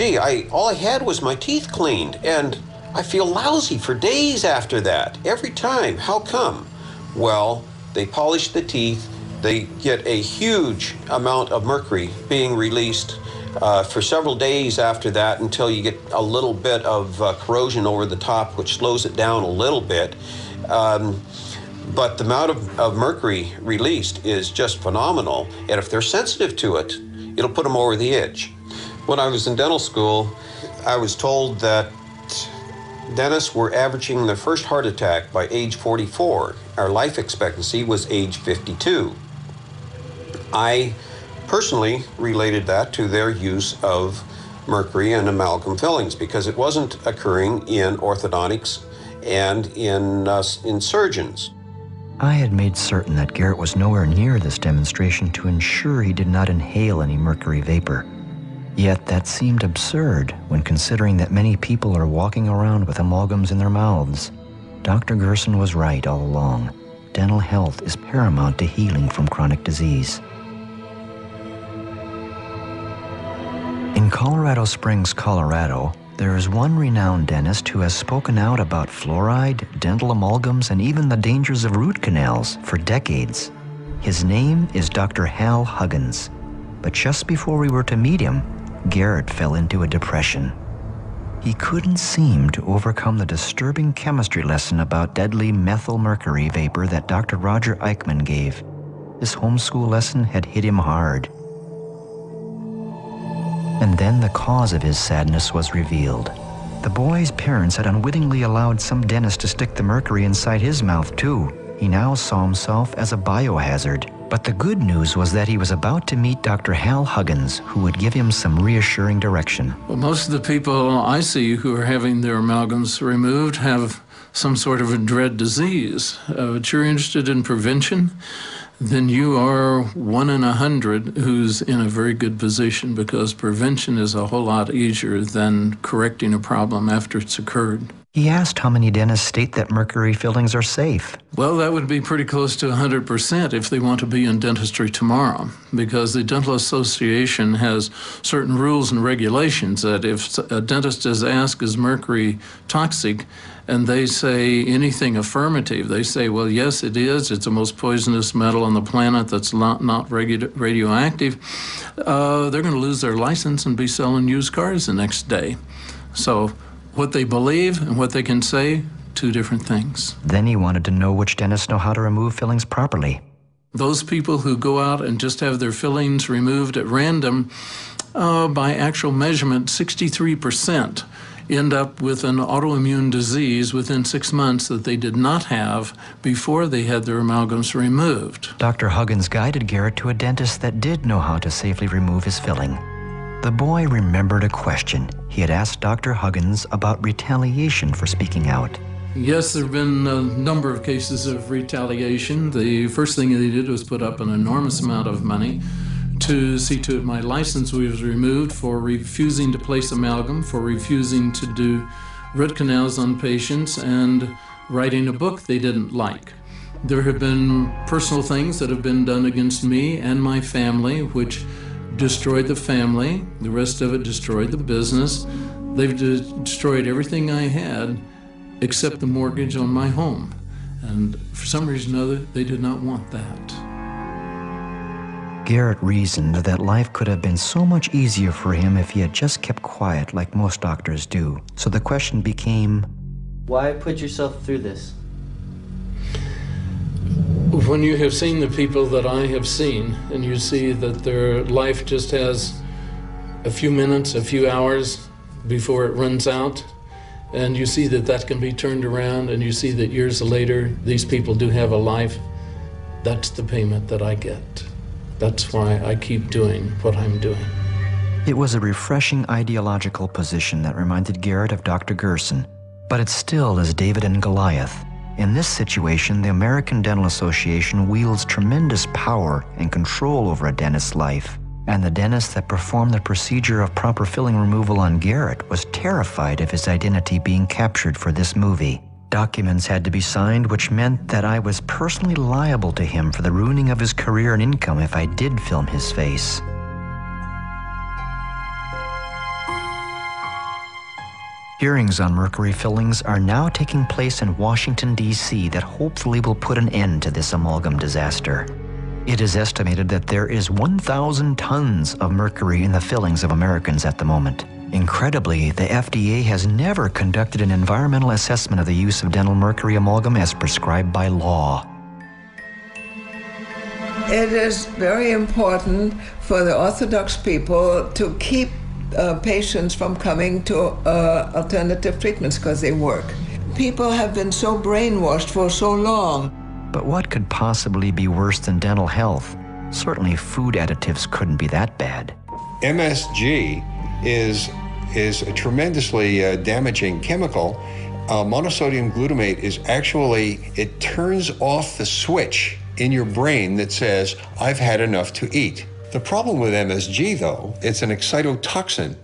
gee, all I had was my teeth cleaned, and I feel lousy for days after that, every time. How come? Well, they polish the teeth, they get a huge amount of mercury being released for several days after that until you get a little bit of corrosion over the top, which slows it down a little bit. But the amount of mercury released is just phenomenal. And if they're sensitive to it, it'll put them over the edge. When I was in dental school, I was told that dentists were averaging their first heart attack by age 44. Our life expectancy was age 52. I personally related that to their use of mercury and amalgam fillings because it wasn't occurring in orthodontics and in surgeons. I had made certain that Garrett was nowhere near this demonstration to ensure he did not inhale any mercury vapor. Yet that seemed absurd when considering that many people are walking around with amalgams in their mouths. Dr. Gerson was right all along. Dental health is paramount to healing from chronic disease. In Colorado Springs, Colorado, there is one renowned dentist who has spoken out about fluoride, dental amalgams, and even the dangers of root canals for decades. His name is Dr. Hal Huggins. But just before we were to meet him, Garrett fell into a depression. He couldn't seem to overcome the disturbing chemistry lesson about deadly methylmercury vapor that Dr. Roger Eichmann gave. This homeschool lesson had hit him hard. And then the cause of his sadness was revealed. The boy's parents had unwittingly allowed some dentist to stick the mercury inside his mouth too. He now saw himself as a biohazard. But the good news was that he was about to meet Dr. Hal Huggins, who would give him some reassuring direction. Well, most of the people I see who are having their amalgams removed have some sort of a dread disease. But you're interested in prevention, then you are 1 in 100 who's in a very good position because prevention is a whole lot easier than correcting a problem after it's occurred. He asked how many dentists state that mercury fillings are safe. Well, that would be pretty close to 100% if they want to be in dentistry tomorrow, because the Dental Association has certain rules and regulations that if a dentist is asked, is mercury toxic, and they say anything affirmative, they say, well, yes, it is. It's the most poisonous metal on the planet that's not radioactive. They're going to lose their license and be selling used cars the next day. So what they believe and what they can say, two different things. Then he wanted to know which dentists know how to remove fillings properly. Those people who go out and just have their fillings removed at random, by actual measurement, 63% end up with an autoimmune disease within 6 months that they did not have before they had their amalgams removed. Dr. Huggins guided Garrett to a dentist that did know how to safely remove his filling. The boy remembered a question he had asked Dr. Huggins about retaliation for speaking out. Yes, there have been a number of cases of retaliation. The first thing they did was put up an enormous amount of money to see to it my license was removed for refusing to place amalgam, for refusing to do root canals on patients, and writing a book they didn't like. There have been personal things that have been done against me and my family, which destroyed the family. The rest of it destroyed the business. They've destroyed everything I had except the mortgage on my home. And for some reason or other, they did not want that. Garrett reasoned that life could have been so much easier for him if he had just kept quiet like most doctors do. So the question became, why put yourself through this? When you have seen the people that I have seen, and you see that their life just has a few minutes, a few hours before it runs out, and you see that that can be turned around, and you see that years later these people do have a life, that's the payment that I get. That's why I keep doing what I'm doing. It was a refreshing ideological position that reminded Garrett of Dr. Gerson, but it still is David and Goliath. In this situation, the American Dental Association wields tremendous power and control over a dentist's life. And the dentist that performed the procedure of proper filling removal on Garrett was terrified of his identity being captured for this movie. Documents had to be signed, which meant that I was personally liable to him for the ruining of his career and income if I did film his face. Hearings on mercury fillings are now taking place in Washington, D.C. that hopefully will put an end to this amalgam disaster. It is estimated that there is 1,000 tons of mercury in the fillings of Americans at the moment. Incredibly, the FDA has never conducted an environmental assessment of the use of dental mercury amalgam as prescribed by law. It is very important for the Orthodox people to keep patients from coming to alternative treatments because they work. People have been so brainwashed for so long. But what could possibly be worse than dental health? Certainly food additives couldn't be that bad. MSG is a tremendously damaging chemical. Monosodium glutamate is actually, it turns off the switch in your brain that says, I've had enough to eat. The problem with MSG, though, it's an excitotoxin.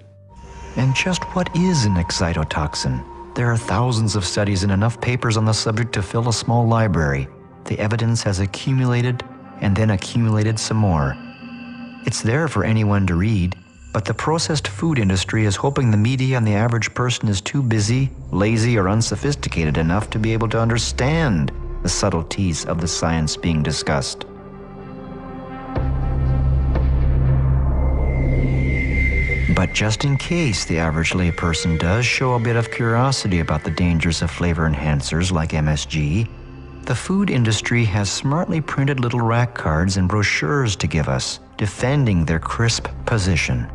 And just what is an excitotoxin? There are thousands of studies and enough papers on the subject to fill a small library. The evidence has accumulated and then accumulated some more. It's there for anyone to read, but the processed food industry is hoping the media and the average person is too busy, lazy, or unsophisticated enough to be able to understand the subtleties of the science being discussed. But just in case the average layperson does show a bit of curiosity about the dangers of flavor enhancers like MSG, the food industry has smartly printed little rack cards and brochures to give us, defending their crisp position.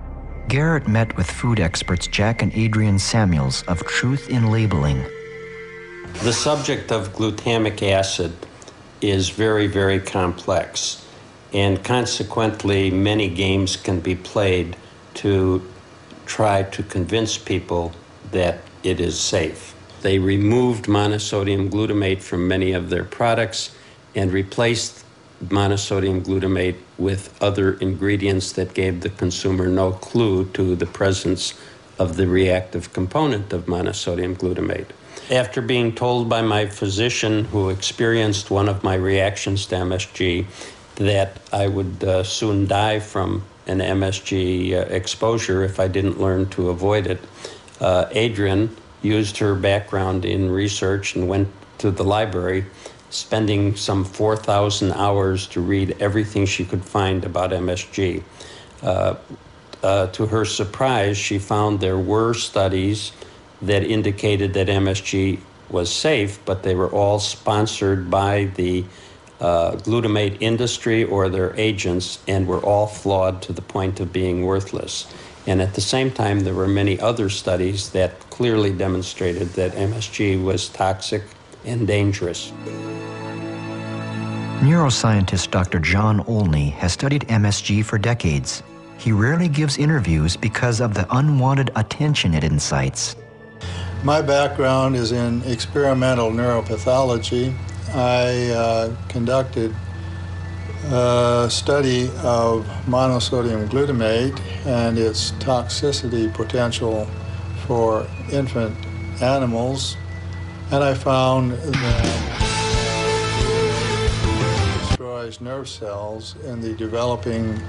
Garrett met with food experts Jack and Adrian Samuels of Truth in Labeling. The subject of glutamic acid is very, very complex, and consequently many games can be played to try to convince people that it is safe. They removed monosodium glutamate from many of their products and replaced monosodium glutamate with other ingredients that gave the consumer no clue to the presence of the reactive component of monosodium glutamate. After being told by my physician, who experienced one of my reactions to MSG, that I would soon die from an MSG exposure if I didn't learn to avoid it, Adrian used her background in research and went to the library, spending some 4,000 hours to read everything she could find about MSG. To her surprise, she found there were studies that indicated that MSG was safe, but they were all sponsored by the glutamate industry or their agents and were all flawed to the point of being worthless. And at the same time, there were many other studies that clearly demonstrated that MSG was toxic and dangerous. Neuroscientist Dr. John Olney has studied MSG for decades. He rarely gives interviews because of the unwanted attention it incites. My background is in experimental neuropathology. I conducted a study of monosodium glutamate and its toxicity potential for infant animals, and I found that it destroys nerve cells in the developing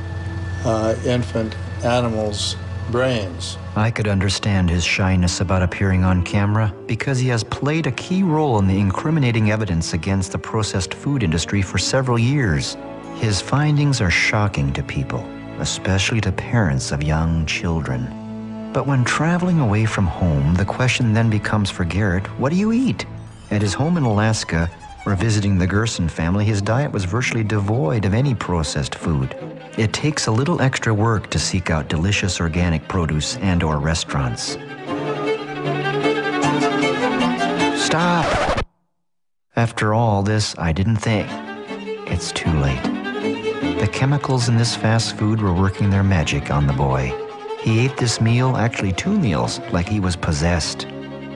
infant animals' brains. I could understand his shyness about appearing on camera because he has played a key role in the incriminating evidence against the processed food industry for several years. His findings are shocking to people, especially to parents of young children. But when traveling away from home, the question then becomes for Garrett, what do you eat? At his home in Alaska, or visiting the Gerson family, his diet was virtually devoid of any processed food. It takes a little extra work to seek out delicious organic produce and/or restaurants. Stop! After all this, I didn't think. It's too late. The chemicals in this fast food were working their magic on the boy. He ate this meal, actually 2 meals, like he was possessed.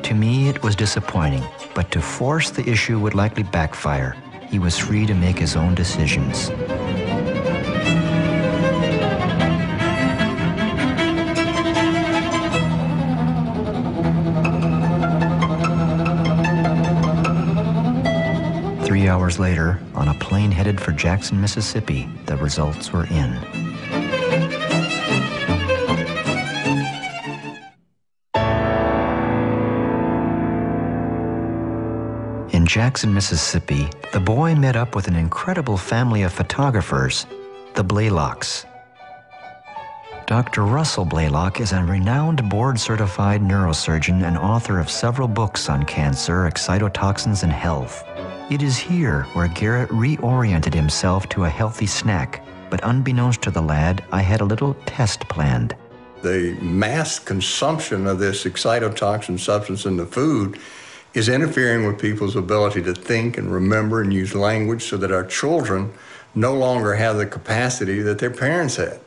To me, it was disappointing, but to force the issue would likely backfire. He was free to make his own decisions. Three hours later, on a plane headed for Jackson, Mississippi, the results were in. In Jackson, Mississippi, the boy met up with an incredible family of photographers, the Blaylocks. Dr. Russell Blaylock is a renowned board-certified neurosurgeon and author of several books on cancer, excitotoxins, and health. It is here where Garrett reoriented himself to a healthy snack, but unbeknownst to the lad, I had a little test planned. The mass consumption of this excitotoxin substance in the food is interfering with people's ability to think and remember and use language, so that our children no longer have the capacity that their parents had.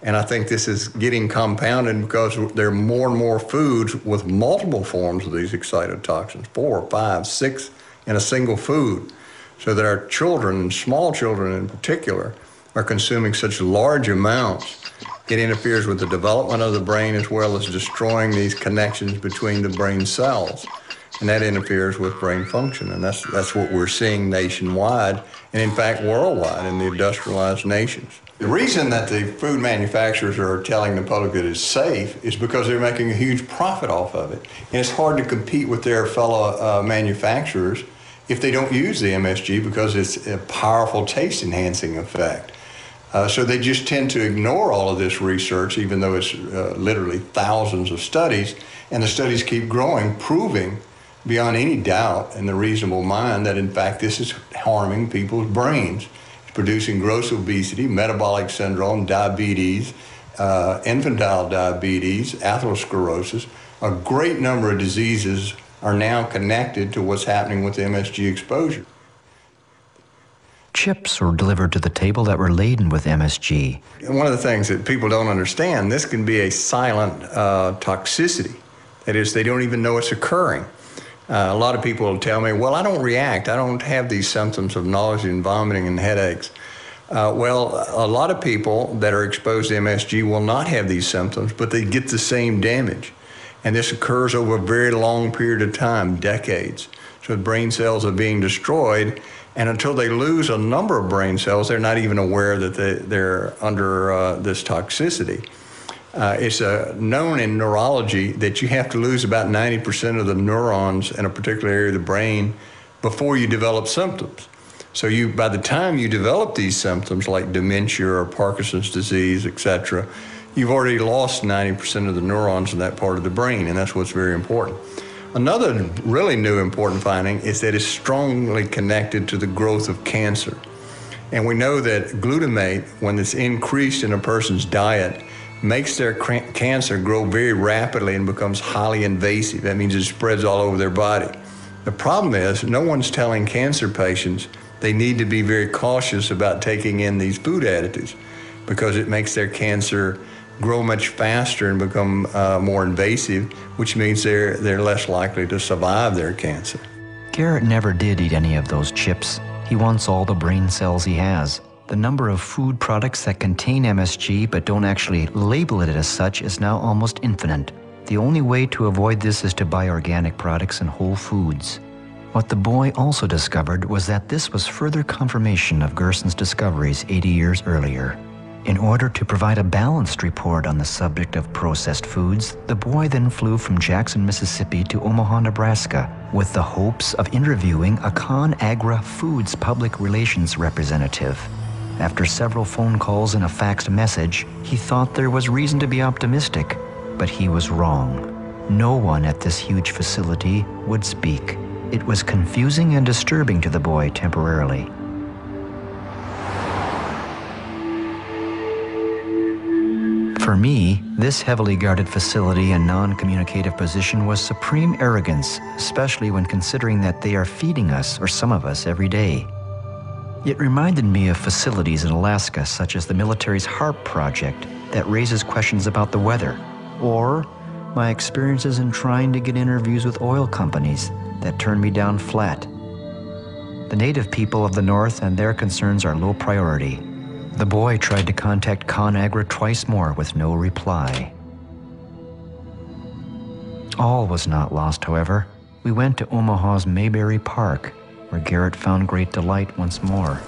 And I think this is getting compounded because there are more and more foods with multiple forms of these excitotoxins, 4, 5, 6 in a single food, so that our children, small children in particular, are consuming such large amounts. It interferes with the development of the brain as well as destroying these connections between the brain cells. And that interferes with brain function. And that's what we're seeing nationwide, and in fact worldwide in the industrialized nations. The reason that the food manufacturers are telling the public that it's safe is because they're making a huge profit off of it. And it's hard to compete with their fellow manufacturers if they don't use the MSG, because it's a powerful taste-enhancing effect. So they just tend to ignore all of this research, even though it's literally thousands of studies, and the studies keep growing, proving beyond any doubt in the reasonable mind that in fact this is harming people's brains. It's producing gross obesity, metabolic syndrome, diabetes, infantile diabetes, atherosclerosis. A great number of diseases are now connected to what's happening with MSG exposure. Chips were delivered to the table that were laden with MSG. And one of the things that people don't understand, this can be a silent toxicity. That is, they don't even know it's occurring. A lot of people will tell me, well, I don't react. I don't have these symptoms of nausea and vomiting and headaches. Well, a lot of people that are exposed to MSG will not have these symptoms, but they get the same damage. And this occurs over a very long period of time, decades. So the brain cells are being destroyed, and until they lose a number of brain cells, they're not even aware that they're under this toxicity. It's known in neurology that you have to lose about 90% of the neurons in a particular area of the brain before you develop symptoms. So by the time you develop these symptoms like dementia or Parkinson's disease, etc., you've already lost 90% of the neurons in that part of the brain, and that's what's very important. Another really new important finding is that it's strongly connected to the growth of cancer. And we know that glutamate, when it's increased in a person's diet, makes their cancer grow very rapidly and becomes highly invasive. That means it spreads all over their body. The problem is, no one's telling cancer patients they need to be very cautious about taking in these food additives, because it makes their cancer grow much faster and become more invasive, which means they're less likely to survive their cancer. Garrett never did eat any of those chips. He wants all the brain cells he has. The number of food products that contain MSG but don't actually label it as such is now almost infinite. The only way to avoid this is to buy organic products and whole foods. What the boy also discovered was that this was further confirmation of Gerson's discoveries 80 years earlier. In order to provide a balanced report on the subject of processed foods, the boy then flew from Jackson, Mississippi to Omaha, Nebraska, with the hopes of interviewing a ConAgra Foods public relations representative. After several phone calls and a faxed message, he thought there was reason to be optimistic, but he was wrong. No one at this huge facility would speak. It was confusing and disturbing to the boy temporarily. For me, this heavily guarded facility and non-communicative position was supreme arrogance, especially when considering that they are feeding us, or some of us, every day. It reminded me of facilities in Alaska, such as the military's HARP project, that raises questions about the weather, or my experiences in trying to get interviews with oil companies that turned me down flat. The native people of the North and their concerns are low priority. The boy tried to contact ConAgra twice more with no reply. All was not lost, however. We went to Omaha's Mayberry Park, where Garrett found great delight once more.